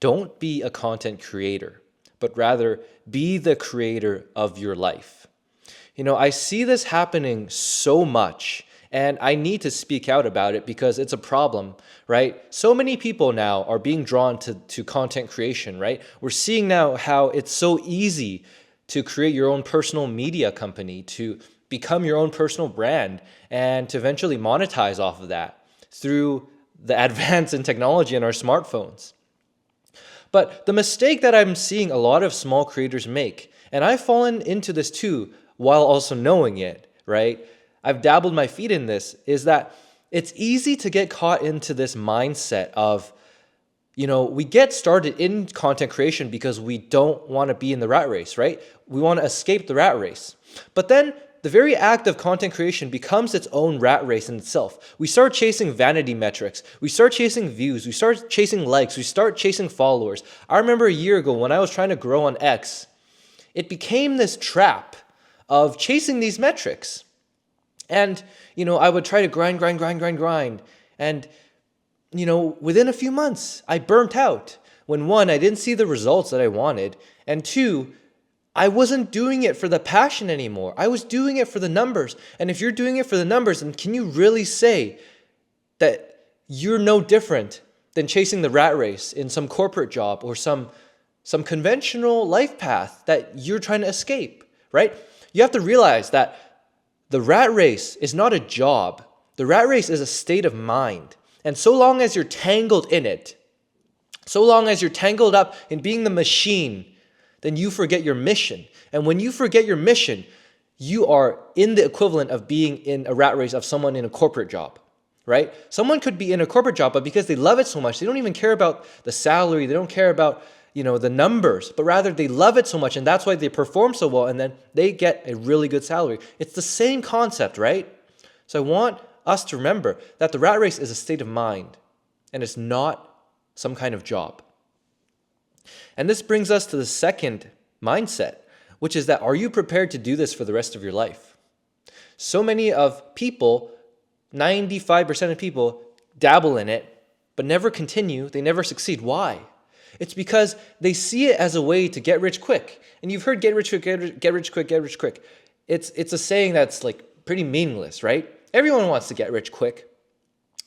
don't be a content creator, but rather be the creator of your life. I see this happening so much, and I need to speak out about it because it's a problem, right? So many people now are being drawn to content creation, right? We're seeing now how it's so easy to create your own personal media company, to become your own personal brand, and to eventually monetize off of that through the advance in technology in our smartphones. But the mistake that I'm seeing a lot of small creators make, and I've fallen into this too, while also knowing it, right? I've dabbled my feet in this, is that it's easy to get caught into this mindset of, we get started in content creation because we don't want to be in the rat race, right? We want to escape the rat race. But then the very act of content creation becomes its own rat race in itself. We start chasing vanity metrics. We start chasing views. We start chasing likes. We start chasing followers. I remember a year ago when I was trying to grow on X, it became this trap of chasing these metrics. And, I would try to grind. And, within a few months, I burnt out. When one, I didn't see the results that I wanted. And two, I wasn't doing it for the passion anymore. I was doing it for the numbers. And if you're doing it for the numbers, then can you really say that you're no different than chasing the rat race in some corporate job or some conventional life path that you're trying to escape, right? You have to realize that the rat race is not a job. The rat race is a state of mind. And so long as you're tangled in it, so long as you're tangled up in being the machine, then you forget your mission. And when you forget your mission, you are in the equivalent of being in a rat race of someone in a corporate job, right? Someone could be in a corporate job, but because they love it so much, they don't even care about the salary. They don't care about the numbers, but rather they love it so much, and that's why they perform so well, and then they get a really good salary. It's the same concept, right? So I want us to remember that the rat race is a state of mind, and it's not some kind of job. And this brings us to the second mindset, which is that, are you prepared to do this for the rest of your life? So many of people, 95% of people, dabble in it, but never continue. They never succeed. Why? It's because they see it as a way to get rich quick. And you've heard get rich quick, get rich quick, get rich quick. It's a saying that's like pretty meaningless, right? Everyone wants to get rich quick.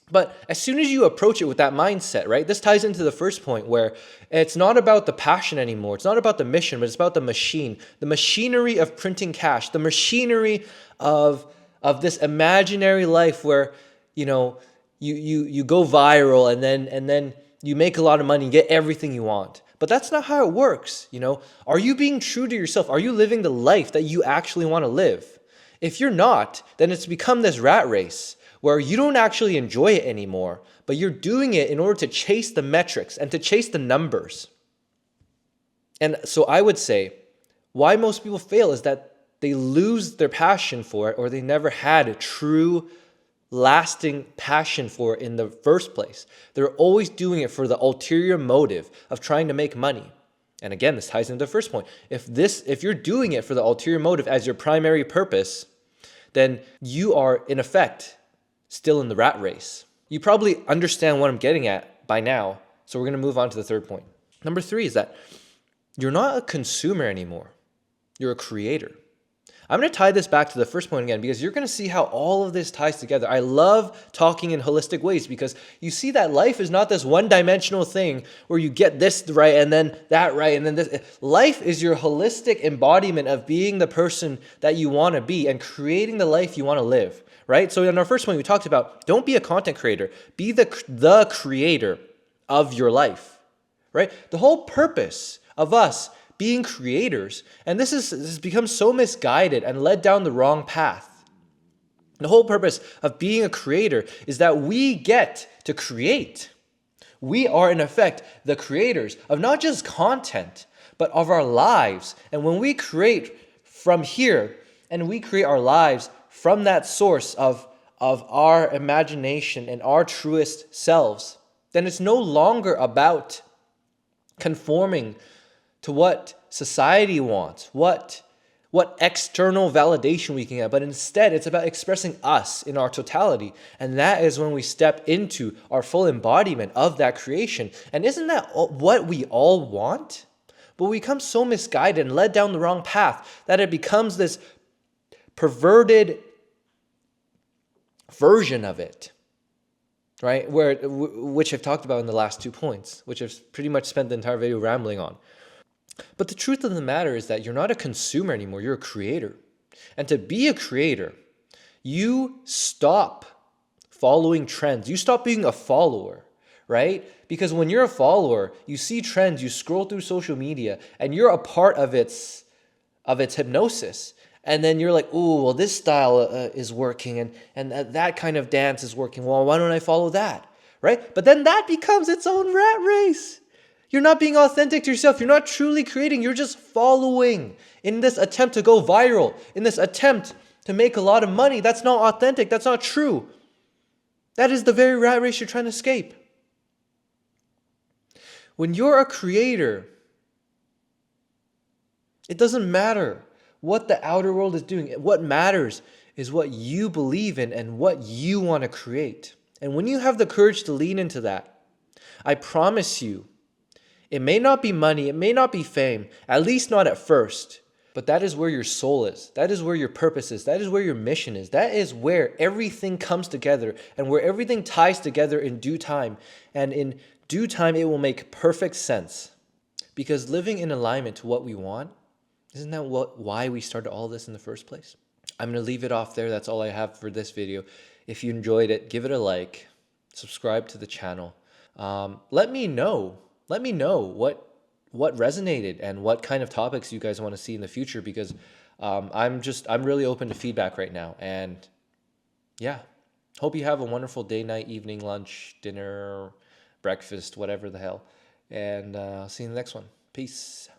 But as soon as you approach it with that mindset, right? This ties into the first point where it's not about the passion anymore. It's not about the mission, but it's about the machine, the machinery of printing cash, the machinery of this imaginary life where, you go viral and then you make a lot of money and get everything you want. But that's not how it works, Are you being true to yourself? Are you living the life that you actually want to live? If you're not, then it's become this rat race where you don't actually enjoy it anymore, but you're doing it in order to chase the metrics and to chase the numbers. And so I would say why most people fail is that they lose their passion for it, or they never had a true lasting passion for it in the first place. They're always doing it for the ulterior motive of trying to make money. And again, this ties into the first point. If you're doing it for the ulterior motive as your primary purpose, then you are in effect still in the rat race. You probably understand what I'm getting at by now, so we're going to move on to the third point. Number 3 is that you're not a consumer anymore. You're a creator. I'm going to tie this back to the first point again because you're going to see how all of this ties together. I love talking in holistic ways because you see that life is not this one-dimensional thing where you get this right and then that right and then this. Life is your holistic embodiment of being the person that you want to be and creating the life you want to live, right? So in our first point, we talked about don't be a content creator. Be the creator of your life, right? The whole purpose of us being creators, and this has become so misguided and led down the wrong path. The whole purpose of being a creator is that we get to create. We are, in effect, the creators of not just content, but of our lives. And when we create from here, and we create our lives from that source of our imagination and our truest selves, then it's no longer about conforming to what society wants, what what external validation we can get, but instead it's about expressing us in our totality. And that is when we step into our full embodiment of that creation. And isn't that what we all want? But we become so misguided and led down the wrong path that it becomes this perverted version of it, right? Which I've talked about in the last 2 points, which I've pretty much spent the entire video rambling on. But the truth of the matter is that you're not a consumer anymore, you're a creator. And to be a creator, you stop following trends. You stop being a follower, right? Because when you're a follower, you see trends, you scroll through social media, and you're a part of its hypnosis. And then you're like, ooh, well, this style is working, and that kind of dance is working. Well, why don't I follow that, right? But then that becomes its own rat race. You're not being authentic to yourself. You're not truly creating. You're just following in this attempt to go viral, in this attempt to make a lot of money. That's not authentic. That's not true. That is the very rat race you're trying to escape. When you're a creator, it doesn't matter what the outer world is doing. What matters is what you believe in and what you want to create. And when you have the courage to lean into that, I promise you, it may not be money, it may not be fame, at least not at first, but that is where your soul is. That is where your purpose is. That is where your mission is. That is where everything comes together and where everything ties together in due time. And in due time, it will make perfect sense. Because living in alignment to what we want, isn't that why we started all this in the first place? I'm going to leave it off there. That's all I have for this video. If you enjoyed it, give it a like, subscribe to the channel. Let me know what resonated and what kind of topics you guys want to see in the future, because I'm really open to feedback right now. And yeah, hope you have a wonderful day, night, evening, lunch, dinner, breakfast, whatever the hell. And I'll see you in the next one. Peace.